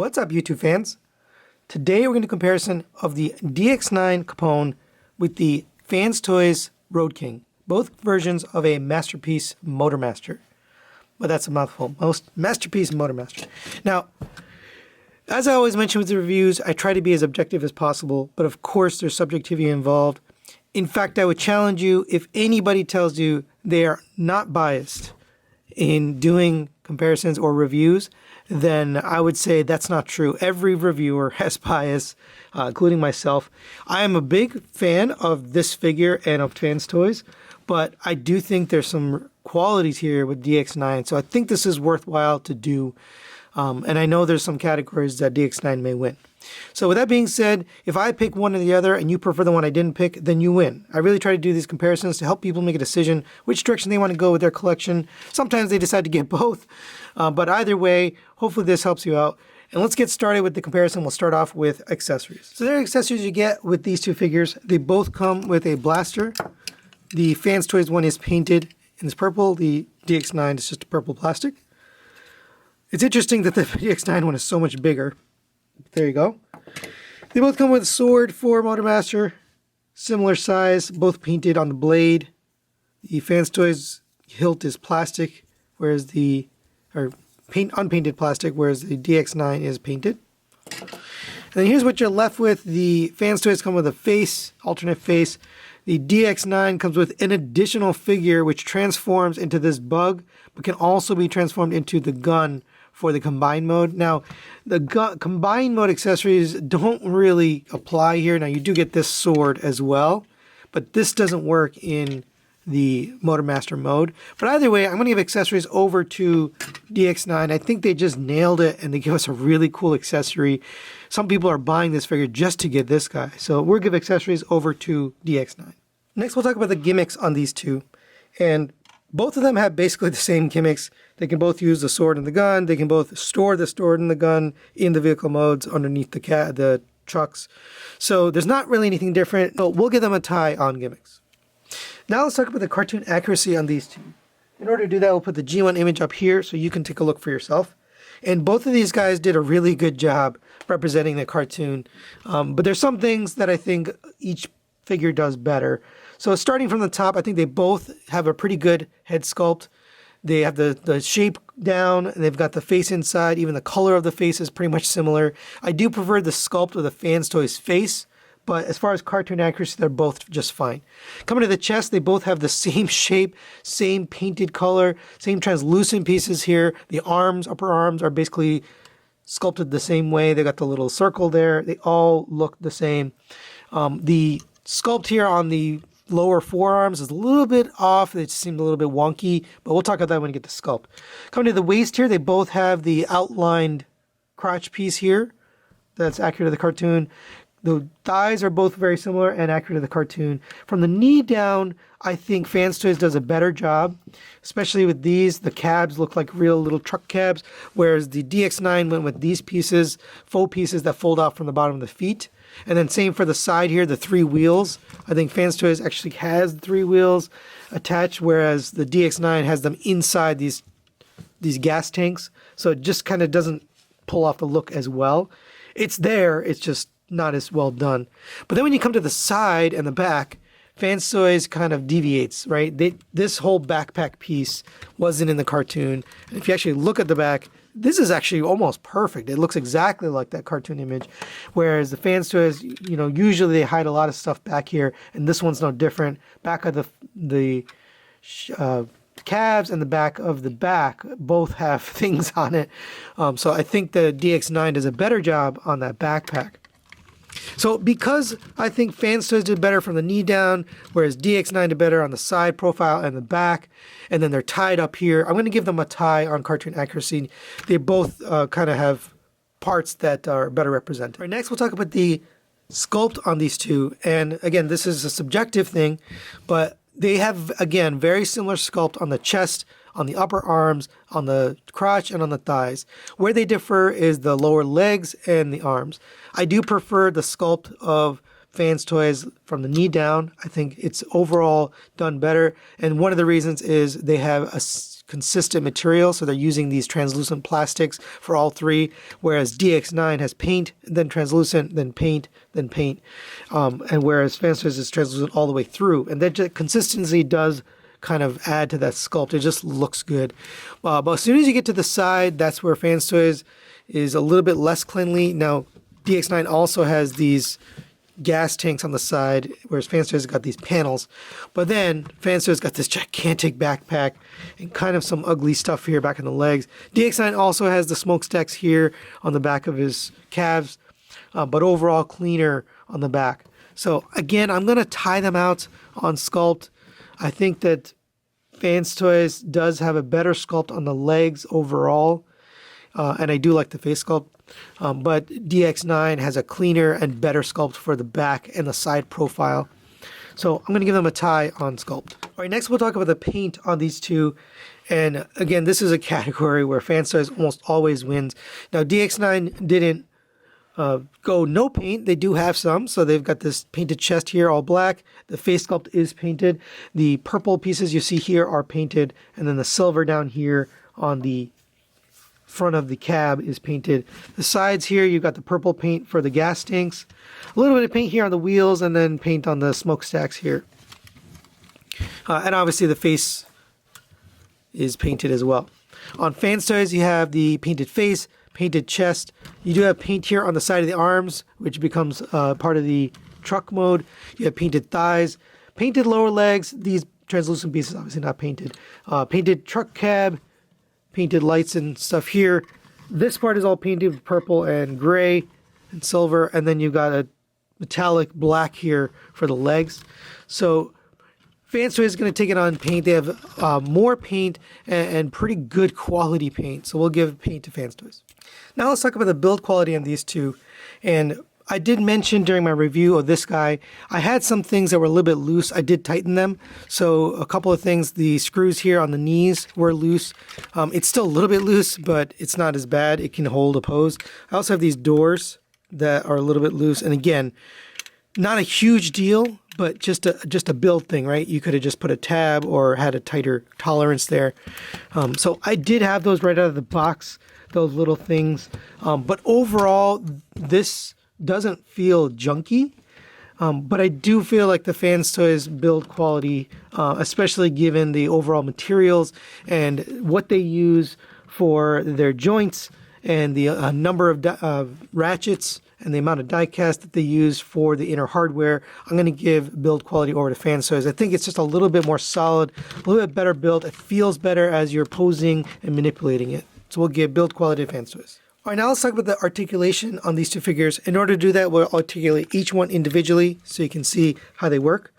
What's up, YouTube fans? Today we're going to do a comparison of the DX9 Capone with the FansToys Roadking, both versions of a Masterpiece Motormaster. But that's a mouthful. Masterpiece Motormaster. Now, as I always mention with the reviews, I try to be as objective as possible, but of course there's subjectivity involved. In fact, I would challenge you, if anybody tells you they are not biased in doing comparisons or reviews, then I would say that's not true. Every reviewer has bias, including myself. I am a big fan of this figure and of FansToys, but I do think there's some qualities here with DX9, so I think this is worthwhile to do. And I know there's some categories that DX9 may win. So with that being said, if I pick one or the other and you prefer the one I didn't pick, then you win. I really try to do these comparisons to help people make a decision which direction they want to go with their collection. Sometimes they decide to get both, but either way, hopefully this helps you out. And let's get started with the comparison. We'll start off with accessories. So there are accessories you get with these two figures. They both come with a blaster. The FansToys one is painted in this purple. The DX9 is just a purple plastic. It's interesting that the DX9 one is so much bigger. There you go. They both come with a sword for Motormaster, similar size, both painted on the blade. The FansToys hilt is plastic, whereas unpainted plastic, whereas the DX9 is painted. And then here's what you're left with. The FansToys come with a face, alternate face. The DX9 comes with an additional figure which transforms into this bug, but can also be transformed into the gun for the combined mode. Now, the combined mode accessories don't really apply here. Now, you do get this sword as well, but this doesn't work in the Motormaster mode. But either way, I'm going to give accessories over to DX9. I think they just nailed it, and they give us a really cool accessory. Some people are buying this figure just to get this guy. So we'll give accessories over to DX9. Next, we'll talk about the gimmicks on these two. And both of them have basically the same gimmicks. They can both use the sword and the gun. They can both store the sword and the gun in the vehicle modes underneath the trucks. So there's not really anything different, but we'll give them a tie on gimmicks. Now let's talk about the cartoon accuracy on these two. In order to do that, we'll put the G1 image up here so you can take a look for yourself. And both of these guys did a really good job representing the cartoon. But there's some things that I think each figure does better. So starting from the top, I think they both have a pretty good head sculpt. They have the shape down, and they've got the face inside. Even the color of the face is pretty much similar. I do prefer the sculpt of the FansToys face, but as far as cartoon accuracy, they're both just fine. Coming to the chest, they both have the same shape, same painted color, same translucent pieces here. The arms, upper arms, are basically sculpted the same way. They got the little circle there. They all look the same. The sculpt here on the lower forearms is a little bit off. It seemed a little bit wonky, but we'll talk about that when we get to sculpt. Coming to the waist here, they both have the outlined crotch piece here. That's accurate to the cartoon. The thighs are both very similar and accurate to the cartoon. From the knee down, I think FansToys does a better job, especially with these. The cabs look like real little truck cabs, whereas the DX9 went with these pieces, faux pieces that fold out from the bottom of the feet. And then same for the side here, the three wheels. I think FansToys actually has the three wheels attached, whereas the DX9 has them inside these gas tanks. So it just kind of doesn't pull off the look as well. It's there, it's just not as well done. But then when you come to the side and the back, FansToys kind of deviates, right? This whole backpack piece wasn't in the cartoon. And if you actually look at the back, this is actually almost perfect. It looks exactly like that cartoon image. Whereas the FansToys, usually they hide a lot of stuff back here, and this one's no different. Back of the calves and the back of the back both have things on it. So I think the DX9 does a better job on that backpack. So because I think FansToys did better from the knee down, whereas DX9 did better on the side profile and the back, and then they're tied up here, I'm going to give them a tie on cartoon accuracy. They both kind of have parts that are better represented. All right, next we'll talk about the sculpt on these two. And again, this is a subjective thing, but they have, again, very similar sculpt on the chest, on the upper arms, on the crotch, and on the thighs. Where they differ is the lower legs and the arms. I do prefer the sculpt of FansToys from the knee down. I think it's overall done better. And one of the reasons is they have a consistent material, so they're using these translucent plastics for all three, whereas DX9 has paint, then translucent, then paint, then paint, and whereas FansToys is translucent all the way through, and that consistency does kind of add to that sculpt. It just looks good. But as soon as you get to the side, that's where FansToys is a little bit less cleanly. Now, DX9 also has these gas tanks on the side, whereas FansToys got these panels. But then FansToys got this gigantic backpack and kind of some ugly stuff here back in the legs. DX9 also has the smokestacks here on the back of his calves, but overall cleaner on the back. So again, I'm going to tie them out on sculpt. I think that FansToys does have a better sculpt on the legs overall, and I do like the face sculpt. But DX9 has a cleaner and better sculpt for the back and the side profile. So I'm going to give them a tie on sculpt. All right, next we'll talk about the paint on these two. And again, this is a category where FansToys almost always wins. Now, DX9 didn't go no paint. They do have some. So they've got this painted chest here, all black. The face sculpt is painted. The purple pieces you see here are painted. And then the silver down here on the front of the cab is painted. The sides here, you've got the purple paint for the gas tanks, a little bit of paint here on the wheels, and then paint on the smokestacks here. And obviously the face is painted as well. On FansToys, you have the painted face, painted chest. You do have paint here on the side of the arms, which becomes part of the truck mode. You have painted thighs, painted lower legs. These translucent pieces obviously not painted. Painted truck cab, painted lights and stuff here. This part is all painted with purple and gray and silver, and then you've got a metallic black here for the legs. So FansToys is going to take it on paint. They have more paint and pretty good quality paint, so we'll give paint to FansToys. Now let's talk about the build quality on these two. And I did mention during my review of this guy, I had some things that were a little bit loose. I did tighten them. So a couple of things, the screws here on the knees were loose. It's still a little bit loose, but it's not as bad. It can hold a pose. I also have these doors that are a little bit loose. And again, not a huge deal, but just a build thing, right? You could have just put a tab or had a tighter tolerance there. So I did have those right out of the box, those little things. But overall, this doesn't feel junky, but I do feel like the FansToys build quality, especially given the overall materials and what they use for their joints and the number of ratchets and the amount of die cast that they use for the inner hardware, I'm going to give build quality over to FansToys. I think it's just a little bit more solid, a little bit better built. It feels better as you're posing and manipulating it. So we'll give build quality to FansToys. All right, now let's talk about the articulation on these two figures. In order to do that, we'll articulate each one individually so you can see how they work.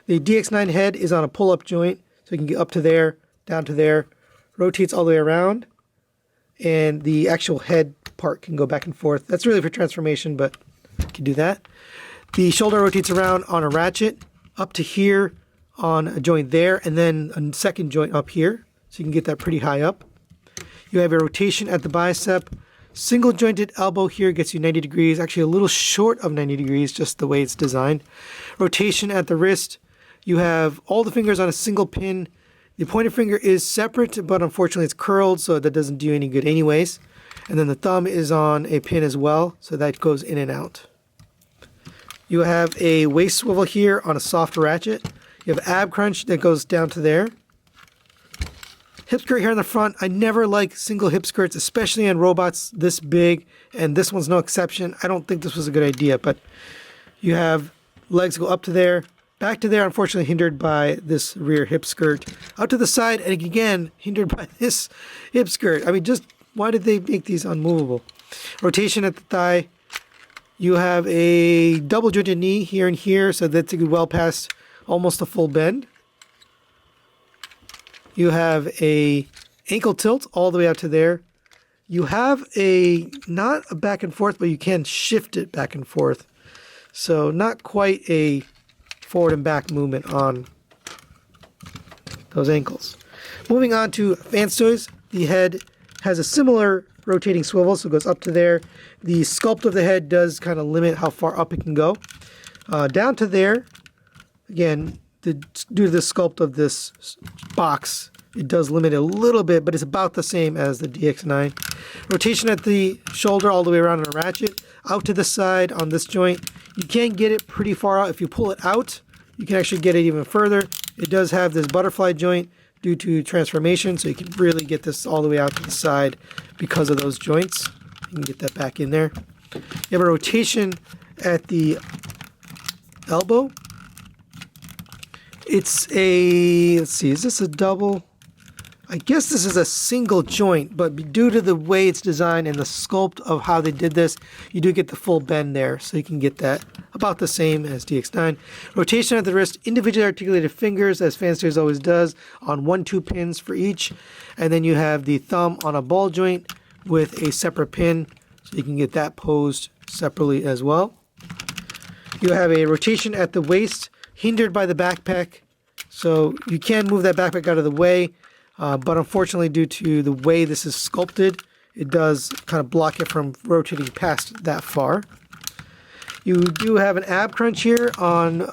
The DX9 head is on a pull-up joint, so you can get up to there, down to there, rotates all the way around, and the actual head part can go back and forth. That's really for transformation, but you can do that. The shoulder rotates around on a ratchet, up to here on a joint there, and then a second joint up here, so you can get that pretty high up. You have a rotation at the bicep. Single jointed elbow here gets you 90 degrees, actually a little short of 90 degrees, just the way it's designed. Rotation at the wrist. You have all the fingers on a single pin. The pointer finger is separate, but unfortunately it's curled, so that doesn't do any good anyways. And then the thumb is on a pin as well, so that goes in and out. You have a waist swivel here on a soft ratchet. You have ab crunch that goes down to there. Hip skirt here in the front. I never like single hip skirts, especially on robots this big, and this one's no exception. I don't think this was a good idea, but you have legs go up to there, back to there, unfortunately hindered by this rear hip skirt. Out to the side, and again, hindered by this hip skirt. I mean, just why did they make these unmovable? Rotation at the thigh. You have a double jointed knee here and here, so that's well past almost a full bend. You have a ankle tilt all the way out to there. You have not a back and forth, but you can shift it back and forth. So not quite a forward and back movement on those ankles. Moving on to FansToys, the head has a similar rotating swivel, so it goes up to there. The sculpt of the head does kind of limit how far up it can go. Down to there, again, due to the sculpt of this box, it does limit it a little bit, but it's about the same as the DX9. Rotation at the shoulder all the way around on a ratchet. Out to the side on this joint. You can get it pretty far out. If you pull it out, you can actually get it even further. It does have this butterfly joint due to transformation, so you can really get this all the way out to the side because of those joints. You can get that back in there. You have a rotation at the elbow. It's a, let's see, is this a double? I guess this is a single joint, but due to the way it's designed and the sculpt of how they did this, you do get the full bend there, so you can get that about the same as DX9. Rotation at the wrist, individually articulated fingers, as FansToys always does, on 1-2 pins for each. And then you have the thumb on a ball joint with a separate pin, so you can get that posed separately as well. You have a rotation at the waist, hindered by the backpack, so you can move that backpack out of the way. But unfortunately, due to the way this is sculpted, it does kind of block it from rotating past that far. You do have an ab crunch here on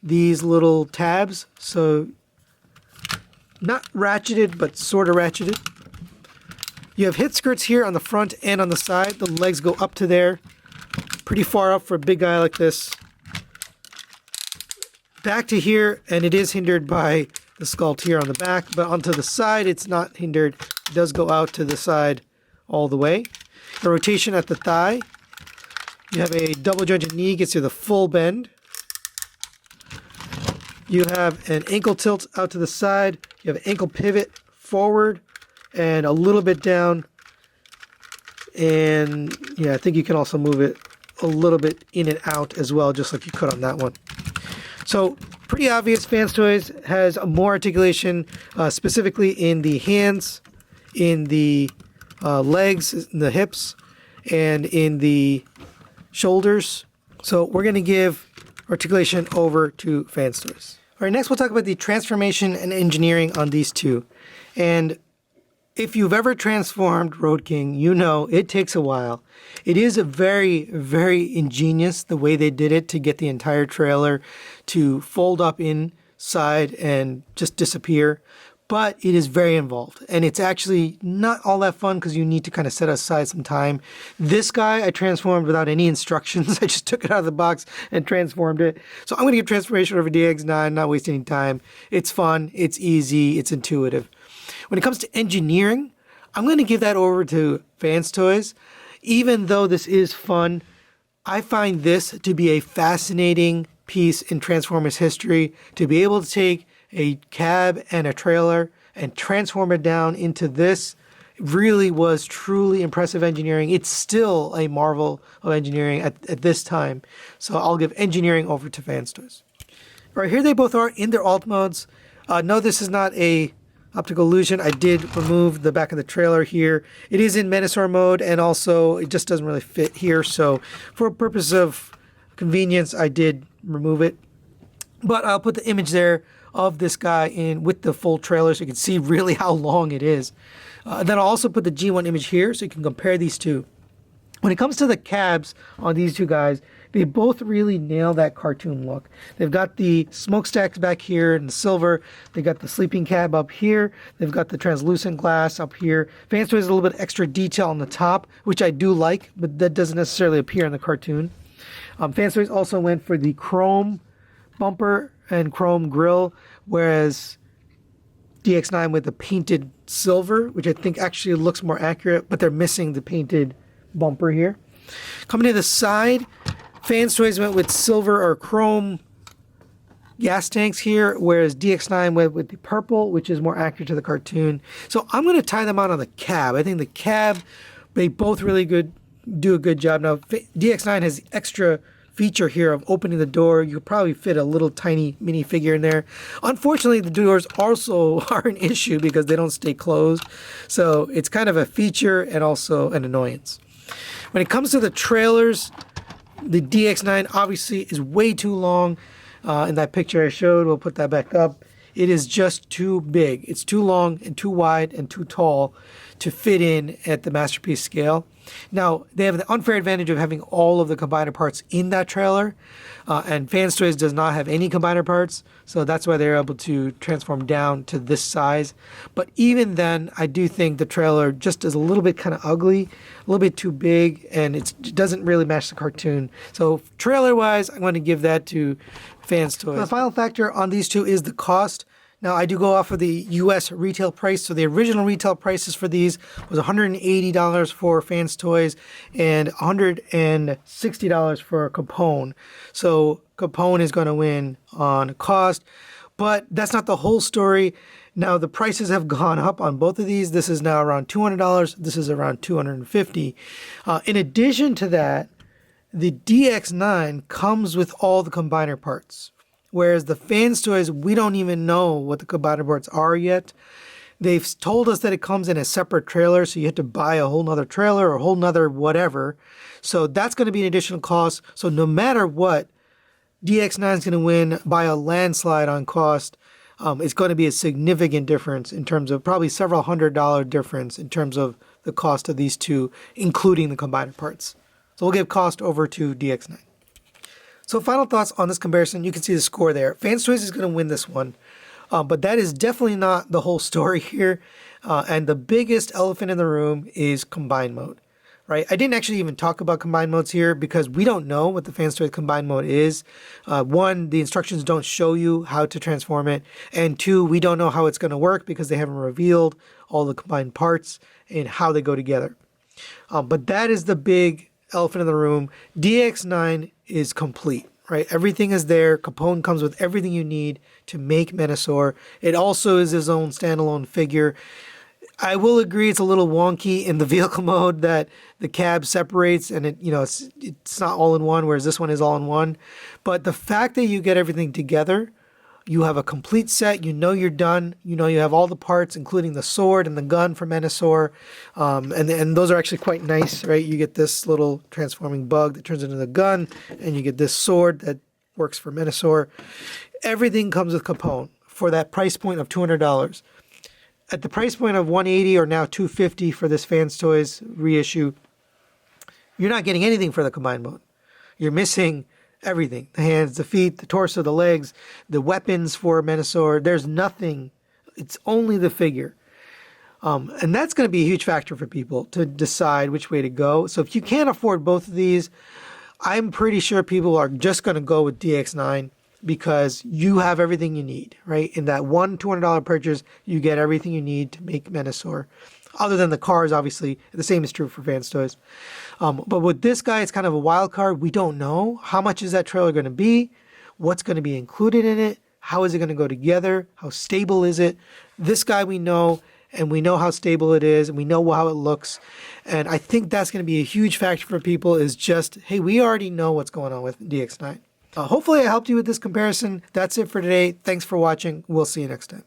these little tabs, so not ratcheted, but sort of ratcheted. You have hit skirts here on the front and on the side. The legs go up to there, pretty far up for a big guy like this. Back to here, and it is hindered by the sculpt here on the back, but onto the side it's not hindered. It does go out to the side all the way. The rotation at the thigh. You have a double jointed knee, gets you the full bend. You have an ankle tilt out to the side. You have an ankle pivot forward and a little bit down. And yeah, I think you can also move it a little bit in and out as well, just like you could on that one. So pretty obvious, FansToys has more articulation, specifically in the hands, in the legs, in the hips, and in the shoulders. So we're going to give articulation over to FansToys. All right, next we'll talk about the transformation and engineering on these two. And if you've ever transformed Roadking, you know it takes a while. It is a very, very ingenious the way they did it to get the entire trailer to fold up inside and just disappear. But it is very involved, and it's actually not all that fun because you need to kind of set aside some time. This guy I transformed without any instructions. I just took it out of the box and transformed it. So I'm going to give transformation over DX9, not wasting any time. It's fun, it's easy, it's intuitive. When it comes to engineering, I'm going to give that over to FansToys. Even though this is fun, I find this to be a fascinating piece in Transformers history, to be able to take a cab and a trailer and transform it down into this. Really was truly impressive engineering. It's still a marvel of engineering at this time. So I'll give engineering over to FansToys. All right, here they both are in their alt modes. No, this is not a optical illusion. I did remove the back of the trailer here. It is in Menasor mode, and also it just doesn't really fit here. So for a purpose of convenience, I did remove it. But I'll put the image there of this guy in with the full trailer so you can see really how long it is. Then I'll also put the G1 image here so you can compare these two. When it comes to the cabs on these two guys, they both really nail that cartoon look. They've got the smokestacks back here in the silver. They got the sleeping cab up here. They've got the translucent glass up here. FansToys has a little bit extra detail on the top, which I do like, but that doesn't necessarily appear in the cartoon. FansToys also went for the chrome bumper and chrome grille, whereas DX9 with the painted silver, which I think actually looks more accurate, but they're missing the painted bumper here. Coming to the side, FansToys went with silver or chrome gas tanks here, whereas DX9 went with the purple, which is more accurate to the cartoon. So I'm going to tie them out on the cab. I think the cab, they both really do a good job. Now, DX9 has the extra feature here of opening the door. You could probably fit a little tiny mini figure in there. Unfortunately, the doors also are an issue because they don't stay closed. So it's kind of a feature and also an annoyance. When it comes to the trailers, the DX9 obviously is way too long. In that picture I showed, we'll put that back up. It is just too big. It's too long and too wide and too tall to fit in at the Masterpiece scale. Now, they have the unfair advantage of having all of the combiner parts in that trailer, and FansToys does not have any combiner parts, so that's why they're able to transform down to this size. But even then, I do think the trailer just is a little bit kind of ugly, a little bit too big, and it doesn't really match the cartoon. So trailer-wise, I'm going to give that to FansToys. The final factor on these two is the cost. Now, I do go off of the U.S. retail price. So the original retail prices for these was $180 for FansToys and $160 for Capone. So Capone is going to win on cost, but that's not the whole story. Now, the prices have gone up on both of these. This is now around $200. This is around $250. In addition to that, the DX9 comes with all the combiner parts. Whereas the FansToys, we don't even know what the combiner parts are yet. They've told us that it comes in a separate trailer, so you have to buy a whole nother trailer or a whole nother whatever. So that's going to be an additional cost. So no matter what, DX9 is going to win by a landslide on cost. It's going to be a significant difference in terms of probably several $100 difference in terms of the cost of these two, including the combiner parts. So we'll give cost over to DX9. So final thoughts on this comparison. You can see the score there. FansToys is going to win this one, but that is definitely not the whole story here. And the biggest elephant in the room is combine mode, right? I didn't actually even talk about combine modes here because we don't know what the FansToys combine mode is. One, the instructions don't show you how to transform it. And two, we don't know how it's going to work because they haven't revealed all the combined parts and how they go together. But that is the big elephant in the room. DX9 is complete, right? Everything is there. Capone comes with everything you need to make Menasor. It also is his own standalone figure. I will agree it's a little wonky in the vehicle mode that the cab separates and it's not all in one, whereas this one is all in one. But the fact that you get everything together, you have a complete set, you're done, you have all the parts, including the sword and the gun for Menasor, and those are actually quite nice, right? You get this little transforming bug that turns into the gun, and you get this sword that works for Menasor. Everything comes with Capone for that price point of $200. At the price point of $180 or now $250 for this FansToys reissue, you're not getting anything for the combined mode. You're missing everything. The hands, the feet, the torso, the legs, the weapons for Menasor. There's nothing. It's only the figure. And that's going to be a huge factor for people to decide which way to go. So if you can't afford both of these, I'm pretty sure people are just going to go with DX9 because you have everything you need, right? In that $200 purchase, you get everything you need to make Menasor. Other than the cars, obviously. The same is true for FansToys. But with this guy, it's kind of a wild card. We don't know. How much is that trailer going to be? What's going to be included in it? How is it going to go together? How stable is it? This guy we know, and we know how stable it is, and we know how it looks. And I think that's going to be a huge factor for people is just, hey, we already know what's going on with DX9. Hopefully I helped you with this comparison. That's it for today. Thanks for watching. We'll see you next time.